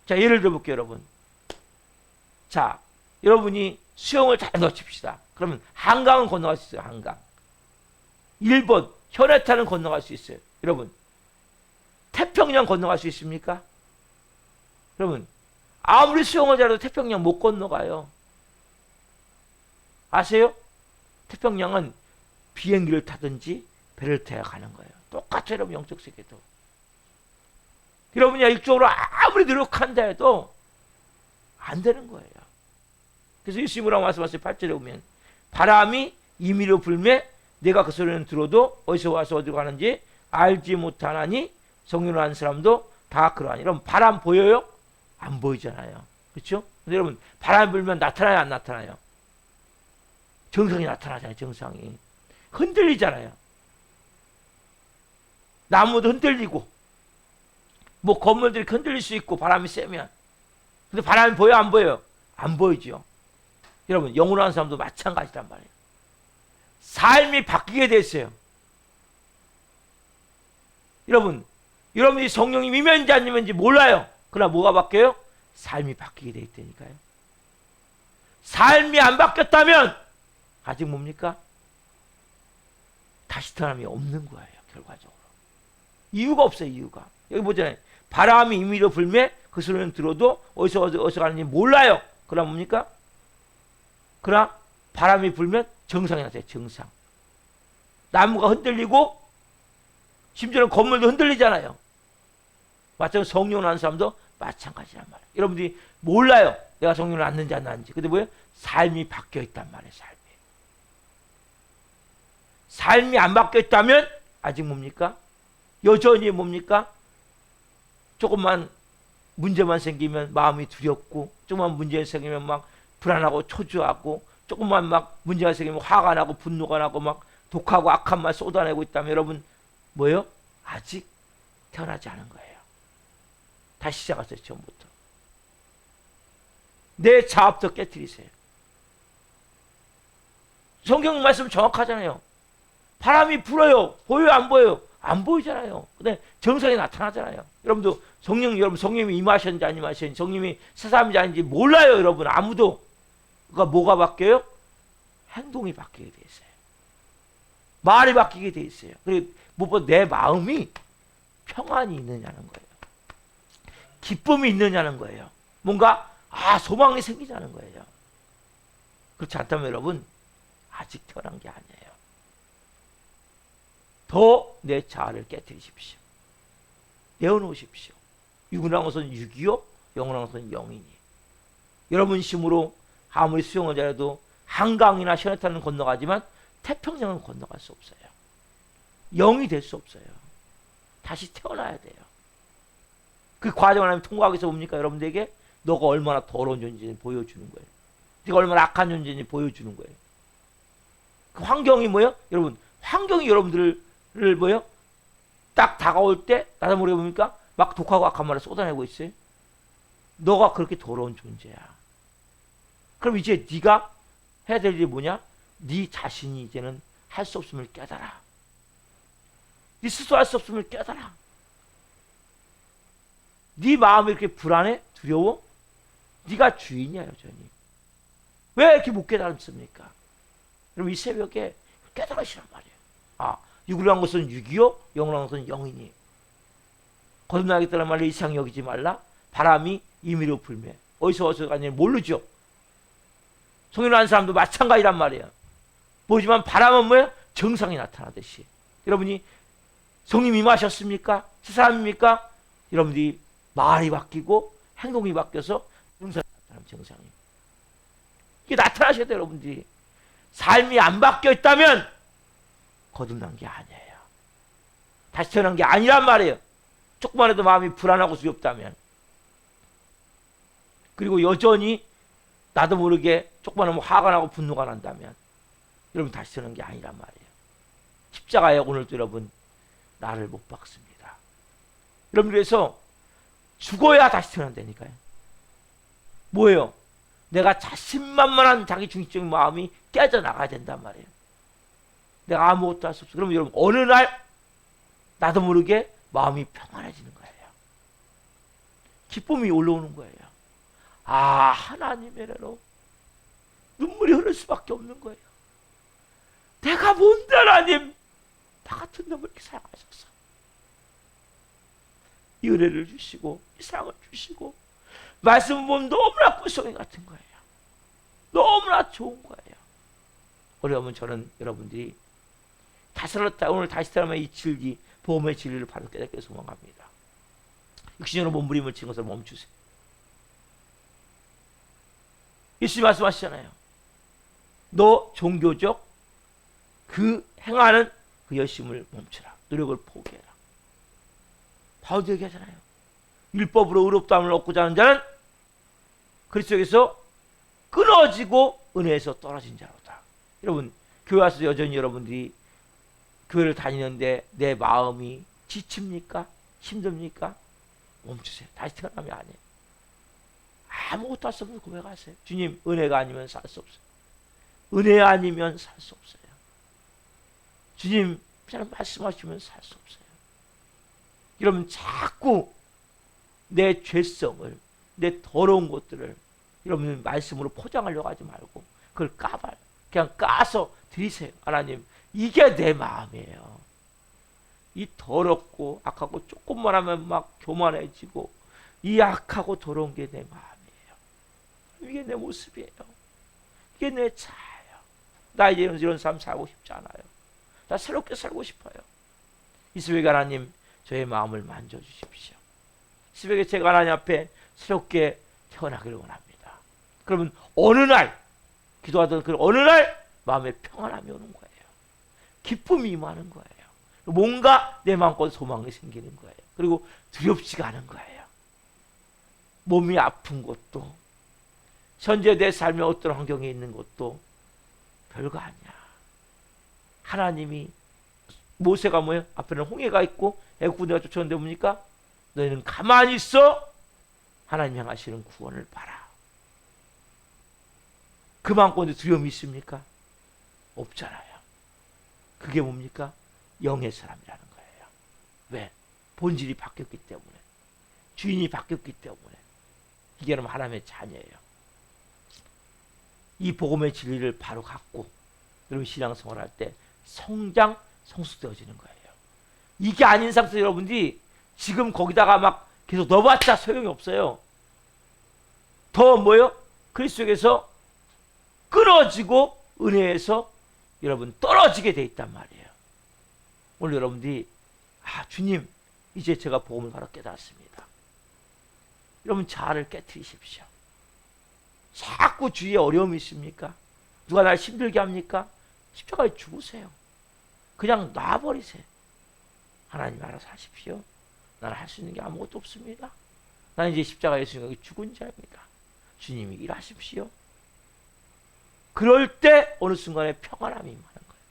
자 예를 들어볼게요. 여러분 자 여러분이 수영을 잘 놓칩시다. 그러면 한강은 건너갈 수 있어요. 한강. 일본 현해탄은 건너갈 수 있어요. 여러분 태평양 건너갈 수 있습니까? 여러분 아무리 수영을 잘해도 태평양 못 건너가요. 아세요? 태평양은 비행기를 타든지 배를 타야 가는 거예요. 똑같아요. 여러분 영적 세계도. 여러분이 일적으로 아무리 노력한다 해도 안 되는 거예요. 그래서 예수님이라고 말씀하셨어요. 8절에 보면 바람이 임의로 불매 내가 그 소리는 들어도 어디서 와서 어디로 가는지 알지 못하나니 성령을 아는 사람도 다 그러하니. 여러분 바람 보여요? 안 보이잖아요. 그렇죠? 근데 여러분 바람이 불면 나타나요? 안 나타나요? 정상이 나타나잖아요. 정상이. 흔들리잖아요. 나무도 흔들리고 뭐 건물들이 흔들릴 수 있고 바람이 세면. 근데 바람이 보여? 안 보여요? 안 보이죠. 여러분 영으로 하는 사람도 마찬가지란 말이에요. 삶이 바뀌게 됐어요. 여러분이 성령이 임했는지 안 임했는지 몰라요. 그러나 뭐가 바뀌어요? 삶이 바뀌게 돼 있다니까요. 삶이 안 바뀌었다면 아직 뭡니까? 다시 태어남이 없는 거예요. 결과적으로. 이유가 없어요. 이유가. 여기 보잖아요. 바람이 임의로 불매 그 소리는 들어도 어디서 가는지 몰라요. 그러나 뭡니까? 그러나 바람이 불면 정상이 나타나요. 정상. 나무가 흔들리고 심지어는 건물도 흔들리잖아요. 마찬가지로 성령을 아는 사람도 마찬가지란 말이에요. 여러분들이 몰라요. 내가 성령을 낳는지 안 낳는지. 근데 뭐예요? 삶이 바뀌어 있단 말이에요. 삶이 안 바뀌어 있다면 아직 뭡니까? 여전히 뭡니까? 조금만 문제만 생기면 마음이 두렵고 조금만 문제가 생기면 막 불안하고 초조하고 조금만 막 문제가 생기면 화가 나고 분노가 나고 막 독하고 악한 말 쏟아내고 있다면 여러분 뭐예요? 아직 태어나지 않은 거예요. 다시 시작하세요. 처음부터. 내 자아부터 깨트리세요. 성경 말씀 정확하잖아요. 바람이 불어요. 보여요? 안 보여요? 안 보이잖아요. 근데 정상이 나타나잖아요. 여러분도 성령님이 임하셨는지 안 임하셨는지 성령님이 새 사람인지 아닌지 몰라요. 여러분 아무도. 그러니까 뭐가 바뀌어요? 행동이 바뀌게 돼 있어요. 말이 바뀌게 돼 있어요. 그리고 무엇보다 내 마음이 평안이 있느냐는 거예요. 기쁨이 있느냐는 거예요. 뭔가 소망이 생기자는 거예요. 그렇지 않다면 여러분 아직 태어난 게 아니에요. 더 내 자아를 깨뜨리십시오. 내어놓으십시오. 육이라는 것은 육이요, 영이라는 것은 영이니. 여러분 힘으로 아무리 수영을 잘해도 한강이나 시내타는 건너가지만 태평양은 건너갈 수 없어요. 영이 될 수 없어요. 다시 태어나야 돼요. 그 과정을 하면 통과하기 위해서 뭡니까? 여러분들에게 너가 얼마나 더러운 존재인지 보여주는 거예요. 네가 얼마나 악한 존재인지 보여주는 거예요. 그 환경이 뭐예요? 여러분, 환경이 여러분들을 뭐예요? 딱 다가올 때 나도 모르게 뭡니까? 막 독하고 악한 말을 쏟아내고 있어요. 너가 그렇게 더러운 존재야. 그럼 이제 네가 해야 될 일이 뭐냐? 네 자신이 이제는 할 수 없음을 깨달아. 네 스스로 할 수 없음을 깨달아. 네 마음이 이렇게 불안해? 두려워? 네가 주인이야 여전히. 왜 이렇게 못 깨달습니까? 여러분 이 새벽에 깨달으시란 말이에요. 육이라는 것은 육이요, 영이라는 것은 영이니. 거듭나겠다는 말로 이상 여기지 말라. 바람이 임의로 불매. 어디서 가는지 모르죠. 성인을 한 사람도 마찬가지란 말이에요. 모르지만 바람은 뭐예요? 정상이 나타나듯이. 여러분이 성님 임하셨습니까? 새 사람입니까? 여러분들이 말이 바뀌고 행동이 바뀌어서 정상이 나타나면 정상이에요. 이게 나타나셔야 돼요, 여러분들이. 삶이 안 바뀌어 있다면 거듭난 게 아니에요. 다시 태어난 게 아니란 말이에요. 조금만 해도 마음이 불안하고 두렵다면. 그리고 여전히 나도 모르게 조금만 하면 화가 나고 분노가 난다면 여러분 다시 태어난 게 아니란 말이에요. 십자가에 오늘도 여러분 나를 못 박습니다. 여러분 그래서 죽어야 다시 태어난다니까요. 뭐예요? 내가 자신만만한 자기 중심적인 마음이 깨져나가야 된단 말이에요. 내가 아무것도 할 수 없어. 그러면 여러분 어느 날 나도 모르게 마음이 평안해지는 거예요. 기쁨이 올라오는 거예요. 하나님의 은혜로 눈물이 흐를 수밖에 없는 거예요. 내가 뭔데 하나님 나 같은 놈을 이렇게 사랑하셨어. 이 은혜를 주시고 이 사랑을 주시고 말씀을 보면 너무나 꿀송이 같은 거예요. 너무나 좋은 거예요. 여러분 저는 여러분들이 오늘 다시 태어나면 이 진리 보험의 진리를 바로 깨닫게 소망합니다. 육신으로 몸부림을 치는 것을 멈추세요. 예수님 말씀하시잖아요. 너 종교적 그 행하는 그 열심을 멈추라. 노력을 포기해라. 바울도 얘기하잖아요. 율법으로 의롭다함을 얻고자 하는 자는 그리스도에게서 끊어지고 은혜에서 떨어진 자로다. 여러분 교회 와서 여전히 여러분들이 교회를 다니는데 내 마음이 지칩니까? 힘듭니까? 멈추세요. 다시 태어나면 아니에요. 아무것도 할 수 없는 고백하세요. 주님 은혜가 아니면 살 수 없어요. 은혜 아니면 살 수 없어요. 주님 그냥 말씀하시면 살 수 없어요. 여러분 자꾸 내 죄성을 내 더러운 것들을 여러분 말씀으로 포장하려고 하지 말고 그걸 그냥 까서 드리세요. 하나님 이게 내 마음이에요. 이 더럽고 악하고 조금만 하면 막 교만해지고 이 악하고 더러운 게 내 마음이에요. 이게 내 모습이에요. 이게 내 자아예요. 나 이제 이런 삶 살고 싶지 않아요. 나 새롭게 살고 싶어요. 이 새벽에 하나님 저의 마음을 만져주십시오. 이 새벽에 제가 하나님 앞에 새롭게 태어나기를 원합니다. 그러면 어느 날 기도하던 그 어느 날 마음에 평안함이 오는 거예요. 기쁨이 임하는 거예요. 뭔가 내 마음껏 소망이 생기는 거예요. 그리고 두렵지가 않은 거예요. 몸이 아픈 것도 현재 내 삶에 어떤 환경에 있는 것도 별거 아니야. 하나님이 모세가 뭐예요? 앞에는 홍해가 있고 애국군대가 쫓아오는데 뭡니까? 너희는 가만히 있어. 하나님 향하시는 구원을 봐라. 그 마음껏 두려움이 있습니까? 없잖아요. 그게 뭡니까? 영의 사람이라는 거예요. 왜? 본질이 바뀌었기 때문에. 주인이 바뀌었기 때문에. 이게 여러분 하나님의 자녀예요. 이 복음의 진리를 바로 갖고 여러분 신앙생활 할 때 성숙되어지는 거예요. 이게 아닌 상태에서 여러분들이 지금 거기다가 막 계속 넣어봤자 소용이 없어요. 더 뭐요? 그리스도에서 끊어지고 은혜에서 여러분 떨어지게 돼 있단 말이에요. 오늘 여러분들이 주님 이제 제가 복음을 바로 깨달았습니다. 여러분 자아를 깨트리십시오. 자꾸 주위에 어려움이 있습니까? 누가 날 힘들게 합니까? 십자가에 죽으세요. 그냥 놔버리세요. 하나님 알아서 하십시오. 나는 할 수 있는 게 아무것도 없습니다. 나는 이제 십자가에 예수님과 죽은 자입니다. 주님이 일하십시오. 그럴 때 어느 순간에 평안함이 임하는 거예요.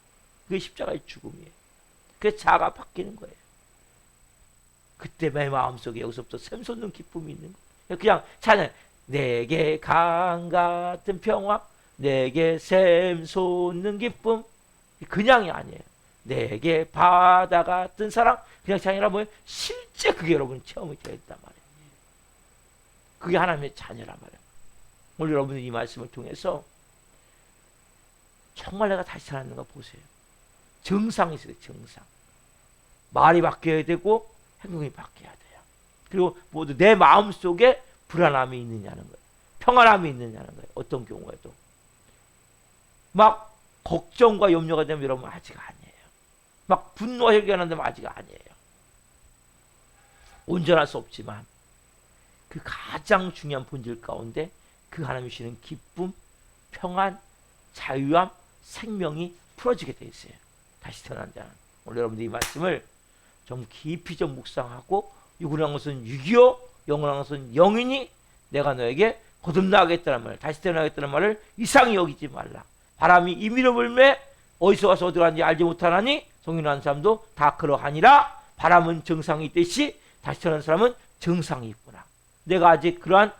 그게 십자가의 죽음이에요. 그게 자아가 바뀌는 거예요. 그때 내 마음속에 여기서부터 샘솟는 기쁨이 있는 거예요. 그냥 찬양, 내게 강 같은 평화, 내게 샘솟는 기쁨, 그냥이 아니에요. 내게 바다 같은 사랑, 그냥 찬양이라 뭐예요? 실제 그게 여러분 체험이 되어 있단 말이에요. 그게 하나님의 자녀란 말이에요. 오늘 여러분이 이 말씀을 통해서 정말 내가 다시 살았는가 보세요. 정상이 있어요. 정상. 말이 바뀌어야 되고 행동이 바뀌어야 돼요. 그리고 모두 내 마음속에 불안함이 있느냐는 거예요. 평안함이 있느냐는 거예요. 어떤 경우에도. 막 걱정과 염려가 되면 여러분 아직 아니에요. 막 분노와 혈기가 난다면 아직 아니에요. 온전할 수 없지만 그 가장 중요한 본질 가운데 그 하나님이 주시는 기쁨, 평안, 자유함, 생명이 풀어지게 돼 있어요. 다시 태어난 자는. 오늘 여러분들이 이 말씀을 좀 깊이 좀 묵상하고 육이라는 것은 육이요, 영이라는 것은 영이니 내가 너에게 거듭나겠다는 말, 다시 태어나겠다는 말을 이상히 여기지 말라. 바람이 임의로 불매 어디서 와서 어디로 가는지 알지 못하나니 성인한 사람도 다 그러하니라. 바람은 정상이 있듯이 다시 태어난 사람은 정상이 있구나. 내가 아직 그러한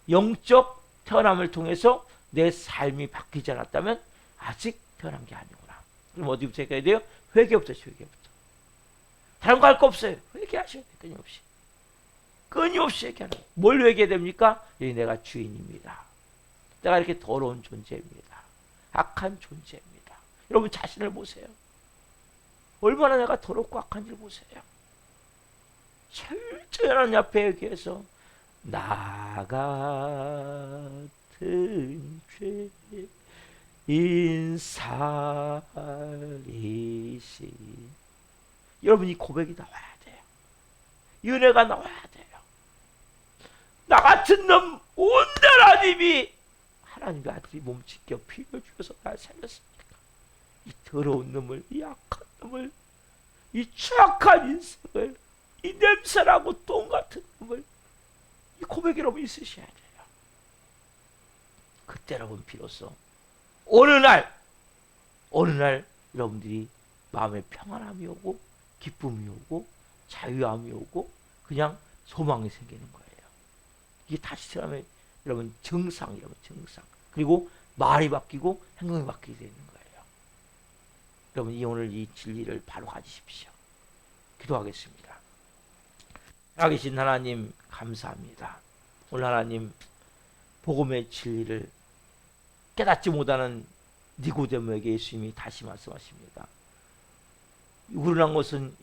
영적 태어남을 통해서 내 삶이 바뀌지 않았다면 아직 태어난 게 아니구나. 그럼 어디부터 해야 돼요? 회개부터. 다른 거 할 거 없어요. 회개하셔야 돼요. 끊임없이. 끊임없이 회개하는 거예요. 뭘 회개해야 됩니까? 여기 내가 주인입니다. 내가 이렇게 더러운 존재입니다. 악한 존재입니다. 여러분 자신을 보세요. 얼마나 내가 더럽고 악한지를 보세요. 철저히 하나님 앞에 회개해서 나 같은 죄인 살리시. 여러분 이 고백이 나와야 돼요. 이 은혜가 나와야 돼요. 나 같은 놈 온들 하나님이 하나님의 아들이 몸짓겨 피 흘려주셔서 날 살렸습니까? 이 더러운 놈을, 이 악한 놈을, 이 추악한 인생을, 이 냄새나고 똥 같은 놈을, 이 고백 여러분 있으셔야 돼요. 그때 여러분 비로소 어느 날 여러분들이 마음에 평안함이 오고 기쁨이 오고 자유함이 오고 그냥 소망이 생기는 거예요. 이게 다시 태어나면 여러분 정상이라면 정상. 그리고 말이 바뀌고 행동이 바뀌게 되는 거예요. 여러분 오늘 이 진리를 바로 가지십시오. 기도하겠습니다. 살아계신 하나님 감사합니다. 오늘 하나님 복음의 진리를 깨닫지 못하는 니고데모에게 예수님이 다시 말씀하십니다. 육이란 것은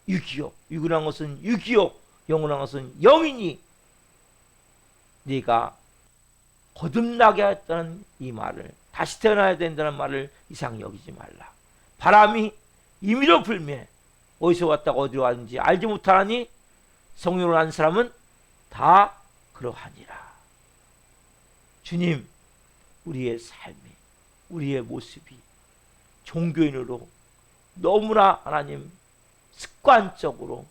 육이요, 육이란 것은 육이요, 영이란 것은 영이니 네가 거듭나게 했다는 이 말을, 다시 태어나야 된다는 말을 이상히 여기지 말라. 바람이 임의로 불매 어디서 왔다가 어디로 왔는지 알지 못하니 성령으로 난 사람은 다 그러하니라. 주님, 우리의 삶이, 우리의 모습이 종교인으로 너무나 하나님 습관적으로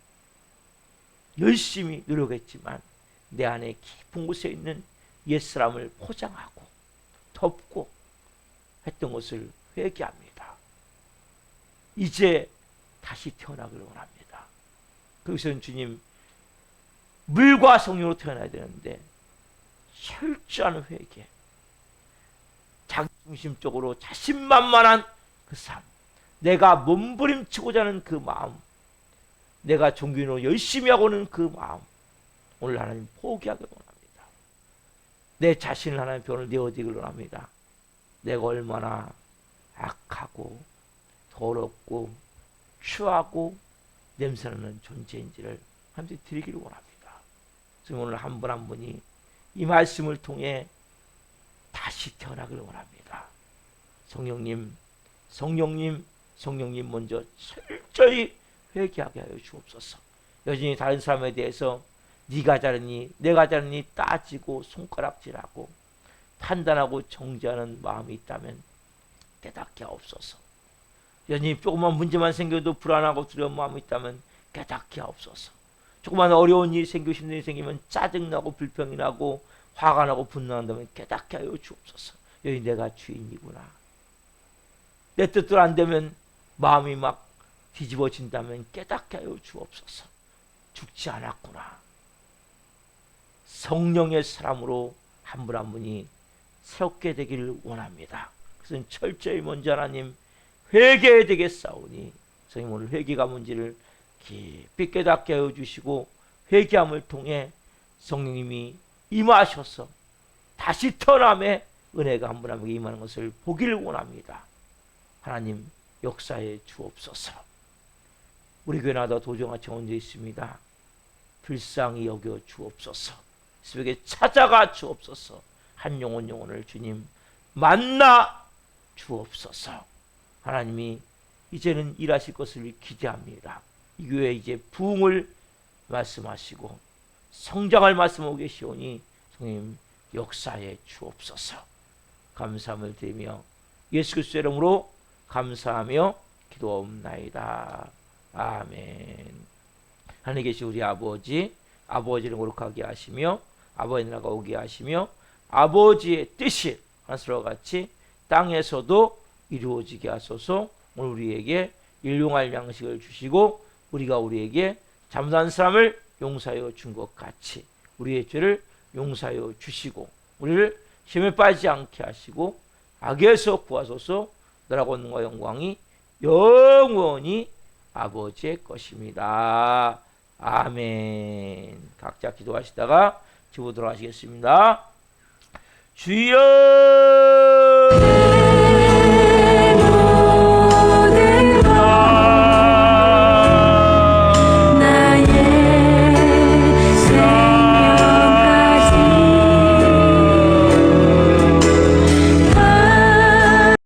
열심히 노력했지만 내 안에 깊은 곳에 있는 옛사람을 포장하고 덮고 했던 것을 회개합니다. 이제 다시 태어나기를 원합니다. 거기서는 주님 물과 성령으로 태어나야 되는데 철저한 회개, 자기중심적으로 자신만만한 그 삶, 내가 몸부림치고자 하는 그 마음, 내가 종교인으로 열심히 하고는 그 마음, 오늘 하나님 포기하기를 원합니다. 내 자신을 하나님 변을 내어드리기를 원합니다. 내가 얼마나 악하고 더럽고 추하고 냄새나는 존재인지를 하나님께 드리기를 원합니다. 지금 오늘 한 분 한 분이 이 말씀을 통해 다시 태어나기를 원합니다. 성령님, 성령님, 성령님 먼저 철저히 회개하게 하여 주옵소서. 여전히 다른 사람에 대해서 네가 잘했니, 내가 잘했니 따지고 손가락질하고 판단하고 정죄하는 마음이 있다면 깨닫게 하옵소서. 여전히 조그만 문제만 생겨도 불안하고 두려운 마음이 있다면 깨닫게 하옵소서. 조그만 어려운 일이 생기고 힘든 일이 생기면 짜증나고 불평이 나고 화가 나고 분노한다면 깨닫게 하여 주옵소서. 여기 내가 주인이구나. 내 뜻대로 안 되면 마음이 막 뒤집어진다면 깨닫게 하여 주옵소서. 죽지 않았구나. 성령의 사람으로 한 분 한 분이 새롭게 되기를 원합니다. 그래서 철저히 먼저 하나님 회개해야 되겠사오니 성령 오늘 회개가 뭔지를 깊이 깨닫게 하여 주시고 회개함을 통해 성령님이 임하셔서 다시 태어남의 은혜가 한 분 한 분에게 임하는 것을 보기를 원합니다. 하나님 역사에 주옵소서. 우리 교회마다 도정같이 얹어 있습니다. 불쌍히 여겨 주옵소서. 새벽에 찾아가 주옵소서. 한 영혼 영혼을 주님 만나 주옵소서. 하나님이 이제는 일하실 것을 기대합니다. 이 교회에 이제 부흥을 말씀하시고 성장을 말씀하고 계시오니 성님 역사에 주옵소서. 감사함을 드리며 예수 그리스도의 이름으로 감사하며 기도옵나이다. 아멘. 하늘에 계신 우리 아버지, 아버지를 거룩하게 하시며 아버지의 나라가 오게 하시며 아버지의 뜻이 하늘과 같이 땅에서도 이루어지게 하소서. 오늘 우리에게 일용할 양식을 주시고 우리가 우리에게 잘못한 사람을 용서하여 준 것 같이 우리의 죄를 용서하여 주시고 우리를 시험에 빠지지 않게 하시고 악에서 구하소서. 너라고 원과 영광이 영원히 아버지의 것입니다. 아멘. 각자 기도하시다가 집으로 돌아가시겠습니다. 주여